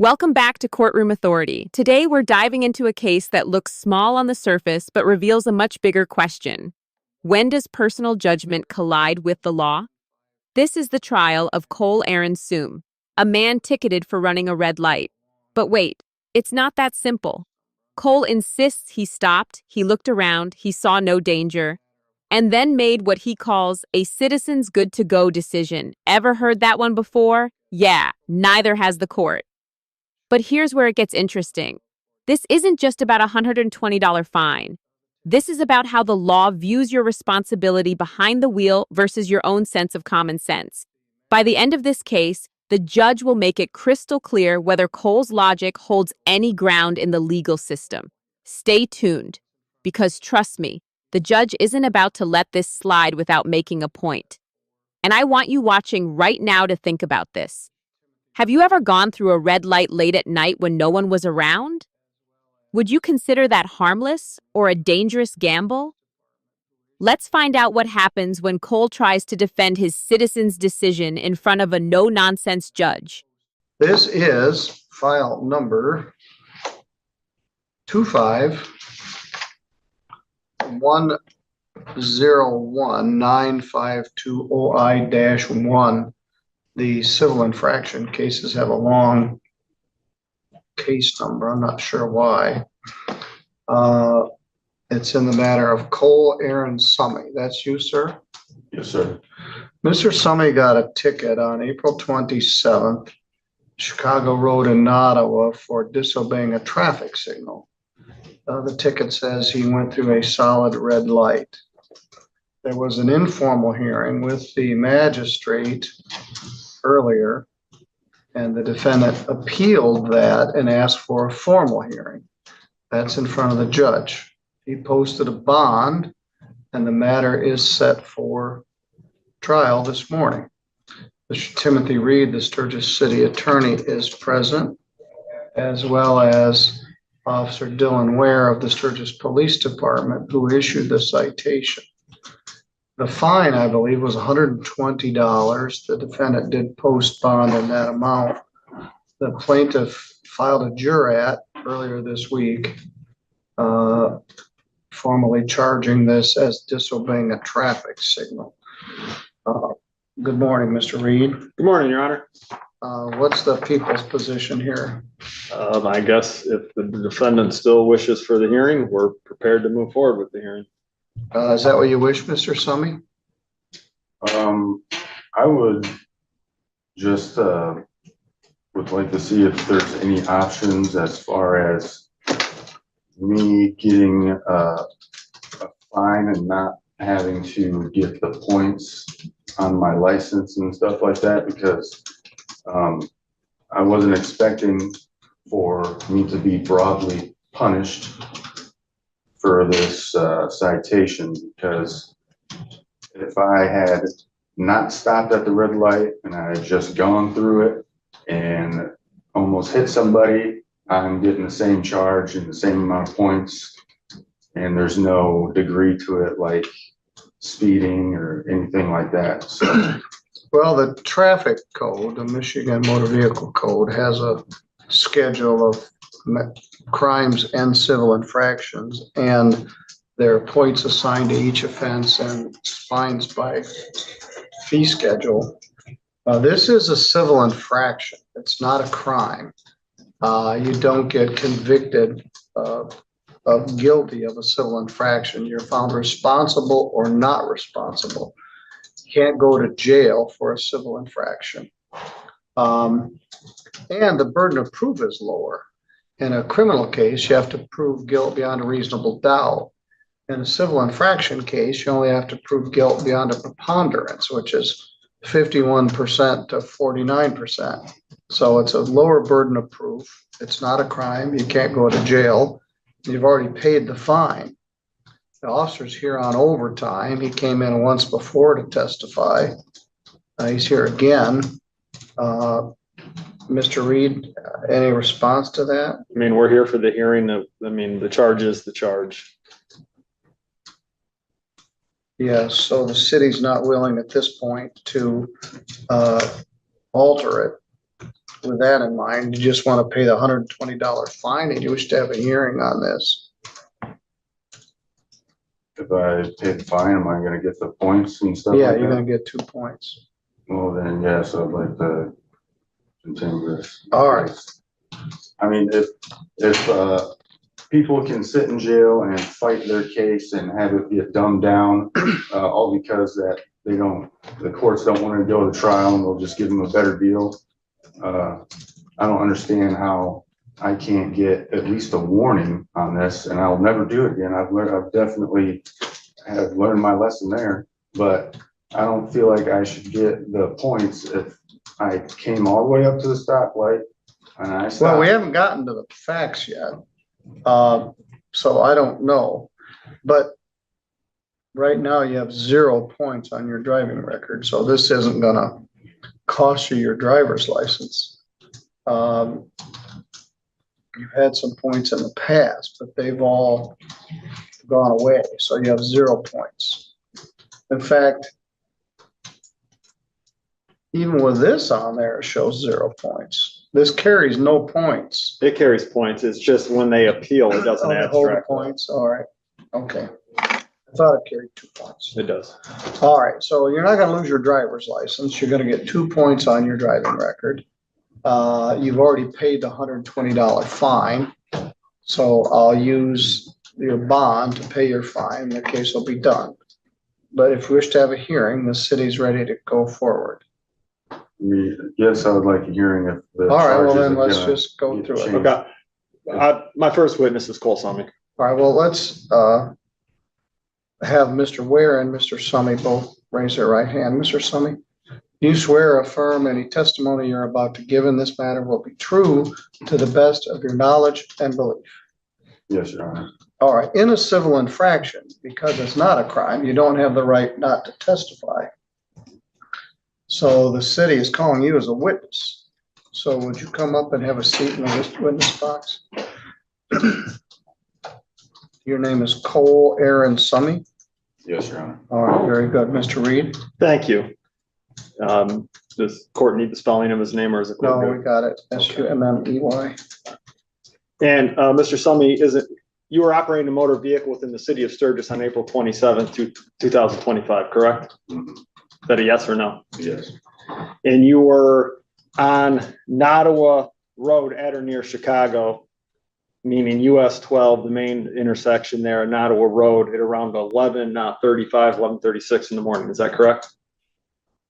Welcome back to Courtroom Authority. Today we're diving into a case that looks small on the surface but reveals a much bigger question. When does personal judgment collide with the law? This is the trial of Cole Aaron Soom, a man ticketed for running a red light. But wait, it's not that simple. Cole insists he stopped, he looked around, he saw no danger, and then made what he calls a citizen's good-to-go decision. Ever heard that one before? Yeah, neither has the court. But here's where it gets interesting. This isn't just about a $120 fine. This is about how the law views your responsibility behind the wheel versus your own sense of common sense. By the end of this case, the judge will make it crystal clear whether Cole's logic holds any ground in the legal system. Stay tuned, because trust me, the judge isn't about to let this slide without making a point. And I want you watching right now to think about this. Have you ever gone through a red light late at night when no one was around? Would you consider that harmless or a dangerous gamble? Let's find out what happens when Cole tries to defend his citizen's decision in front of a no-nonsense judge. This is file number 251019520I-1. The civil infraction cases have a long case number. I'm not sure why. It's in the matter of Cole Aaron Summey. That's you, sir? Yes, sir. Mr. Summey got a ticket on April 27th, Chicago Road in Ottawa, for disobeying a traffic signal. The ticket says he went through a solid red light. There was an informal hearing with the magistrate earlier, and the defendant appealed that and asked for a formal hearing. That's in front of the judge. He posted a bond, and the matter is set for trial this morning. Mr. Timothy Reed, the Sturgis City Attorney, is present, as well as Officer Dylan Ware of the Sturgis Police Department, who issued the citation. The fine, I believe, was $120. The defendant did post bond in that amount. The plaintiff filed a jurat earlier this week, formally charging this as disobeying a traffic signal. Good morning, Mr. Reed. Good morning, Your Honor. What's the people's position here? I guess if the defendant still wishes for the hearing, we're prepared to move forward with the hearing. Is that what you wish, Mr. Summey? I would just would like to see if there's any options as far as me getting a fine and not having to get the points on my license and stuff like that, because I wasn't expecting for me to be broadly punished for this citation, because if I had not stopped at the red light and I had just gone through it and almost hit somebody, I'm getting the same charge and the same amount of points, and there's no degree to it like speeding or anything like that. So, well, the traffic code, the Michigan Motor Vehicle Code, has a schedule of crimes and civil infractions, and there are points assigned to each offense and fines by fee schedule. This is a civil infraction. It's not a crime. You don't get convicted of guilty of a civil infraction. You're found responsible or not responsible. You can't go to jail for a civil infraction. And the burden of proof is lower. In a criminal case, you have to prove guilt beyond a reasonable doubt. In a civil infraction case, you only have to prove guilt beyond a preponderance, which is 51% to 49%. So it's a lower burden of proof. It's not a crime. You can't go to jail. You've already paid the fine. The officer's here on overtime. He came in once before to testify. He's here again. Mr. Reed, any response to that? I mean, we're here for the hearing of, the charge is the charge. Yes, so the city's not willing at this point to alter it. with that in mind, you just want to pay the $120 fine and you wish to have a hearing on this. If I pay the fine, am I gonna get the points and stuff Yeah, like you're that? gonna get 2 points. Well, then, yes, I'd like to continue this. All right. I mean, if people can sit in jail and fight their case and have it get dumbed down, all because that the courts don't want to go to trial and they'll just give them a better deal. I don't understand how I can't get at least a warning on this, and I'll never do it again. I've definitely have learned my lesson there, but I don't feel like I should get the points if I came all the way up to the stoplight and I stopped. Well, we haven't gotten to the facts yet. So I don't know, but right now you have 0 points on your driving record. So this isn't gonna cost you your driver's license. You've had some points in the past, but they've all gone away. So you have 0 points. In fact, even with this on there, it shows 0 points. This carries no points. It carries points. It's just when they appeal, it doesn't Oh, hold the abstract. points. All right. Okay. I thought it carried 2 points. It does. All right. So you're not gonna lose your driver's license. You're gonna get 2 points on your driving record. You've already paid the $120 fine. So I'll use your bond to pay your fine. The case will be done. But if you wish to have a hearing, the city's ready to go forward. Yes, I would like a hearing if the. All right, well charges then are let's gonna just go get through it. changed. Okay. My first witness is Cole Summey. All right, well, let's have Mr. Ware and Mr. Summey both raise their right hand. Mr. Summey, do you swear or affirm any testimony you're about to give in this matter will be true to the best of your knowledge and belief? Yes, Your Honor. All right, in a civil infraction, because it's not a crime, you don't have the right not to testify. So the city is calling you as a witness. So would you come up and have a seat in the witness box? Your name is Cole Aaron Summey. Yes, Your Honor. All right, very good. Mr. Reed? Thank you. Does court need the spelling of his name or is it? No, we got it. SUMMEY. And Mr. Summey, you were operating a motor vehicle within the city of Sturgis on April 27th, 2025, correct? Mhm. Is that a yes or no? Yes, And you were on Nottawa Road at or near Chicago, meaning US 12, the main intersection there, Nottawa Road, at around 11:35, 11:36 in the morning. Is that correct?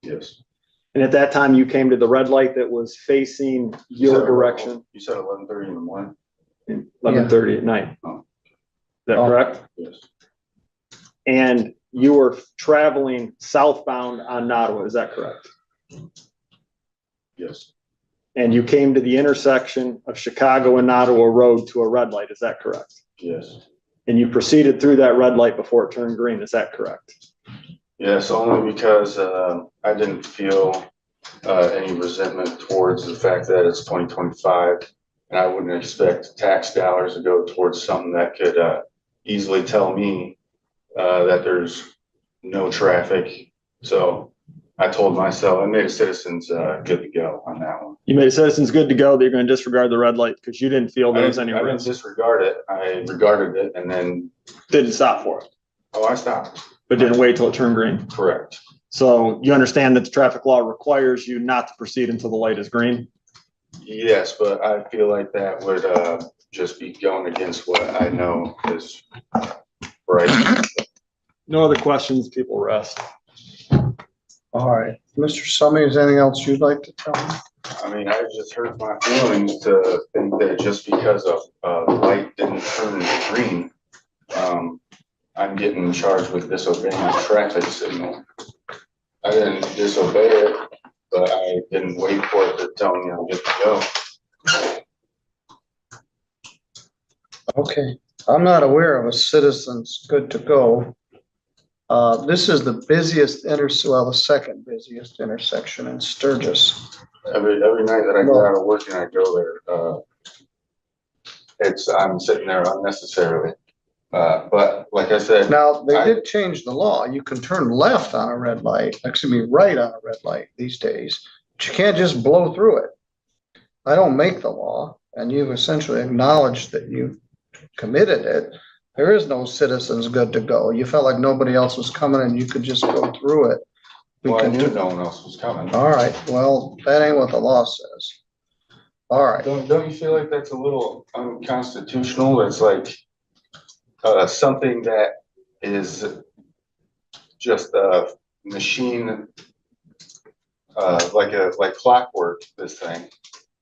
yes. And at that time, you came to the red light that was facing your direction, You said 11:30 in the morning? 11:30 at night. Oh. Is that correct? Yes, And you were traveling southbound on Nottawa, is that correct? yes, And you came to the intersection of Chicago and Nottawa Road to a red light, is that correct? yes. And you proceeded through that red light before it turned green, is that correct? Yes, only because I didn't feel any resentment towards the fact that it's 2025. And I wouldn't expect tax dollars to go towards something that could easily tell me that there's no traffic. So I told myself, I made a citizens good to go on that one. You made a citizen's good to go that you're going to disregard the red light because you didn't feel there was any I didn't risk. disregard it. I regarded it and then, Didn't stop for it, I stopped. but didn't wait till it turned green. Correct. So you understand that the traffic law requires you not to proceed until the light is green? Yes, but I feel like that would just be going against what I know is right. No other questions, people rest. All right. Mr. Summey, is there anything else you'd like to tell me? I mean, I just hurt my feelings to think that just because a light didn't turn green, I'm getting charged with disobeying a traffic signal. I didn't disobey it, but I didn't wait for it to tell me I'm good to go. Okay. I'm not aware of a citizen's good to go. This is the busiest the second busiest intersection in Sturgis. Every night that I go out of work and I go there, I'm sitting there unnecessarily. But like I said. Now, they did change the law. You can turn left on a red light, right on a red light these days, but you can't just blow through it. I don't make the law, and you've essentially acknowledged that you committed it. There is no citizens good to go. You felt like nobody else was coming and you could just go through it. We Well, I can knew do, no one else was coming. all right, well, that ain't what the law says. All right, Don't you feel like that's a little unconstitutional? It's like, something that is just a machine, like clockwork, this thing.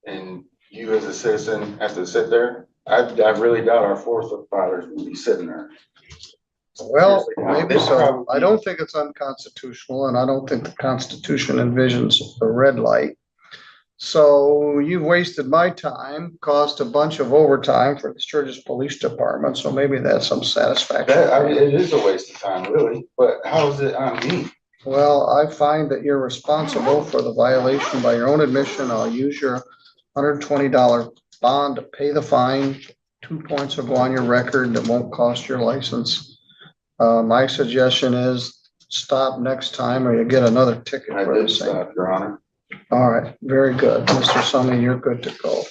And you as a citizen have to sit there. I really doubt our forefathers would be sitting there. well, Seriously, now, maybe they so. probably- I don't think it's unconstitutional, and I don't think the Constitution envisions a red light. So you wasted my time, caused a bunch of overtime for the Sturgis Police Department, so maybe that's some satisfaction. I mean, it is a waste of time, really, but how is it on me? Well, I find that you're responsible for the violation by your own admission. I'll use your $120 bond to pay the fine. 2 points will go on your record that won't cost your license. My suggestion is stop next time or you get another ticket I for did this thing. stop, Your Honor. All right, very good. Mr. Summey, you're good to go.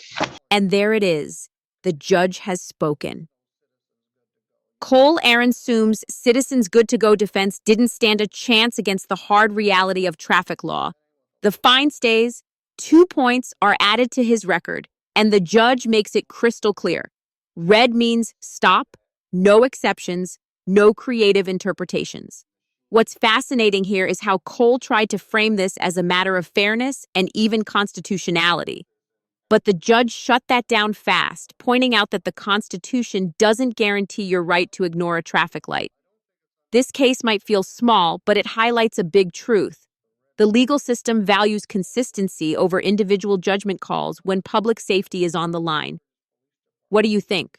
And there it is. The judge has spoken. Cole Aaron Sooms' Citizens Good to Go defense didn't stand a chance against the hard reality of traffic law. The fine stays, 2 points are added to his record, and the judge makes it crystal clear. Red means stop, no exceptions, no creative interpretations. What's fascinating here is how Cole tried to frame this as a matter of fairness and even constitutionality. But the judge shut that down fast, pointing out that the Constitution doesn't guarantee your right to ignore a traffic light. This case might feel small, but it highlights a big truth. The legal system values consistency over individual judgment calls when public safety is on the line. What do you think?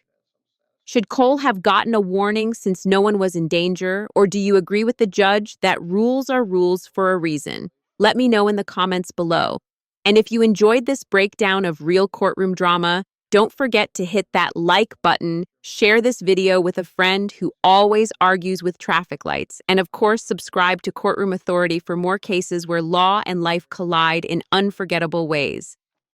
Should Cole have gotten a warning since no one was in danger, or do you agree with the judge that rules are rules for a reason? Let me know in the comments below. And if you enjoyed this breakdown of real courtroom drama, don't forget to hit that like button, share this video with a friend who always argues with traffic lights, and of course, subscribe to Courtroom Authority for more cases where law and life collide in unforgettable ways.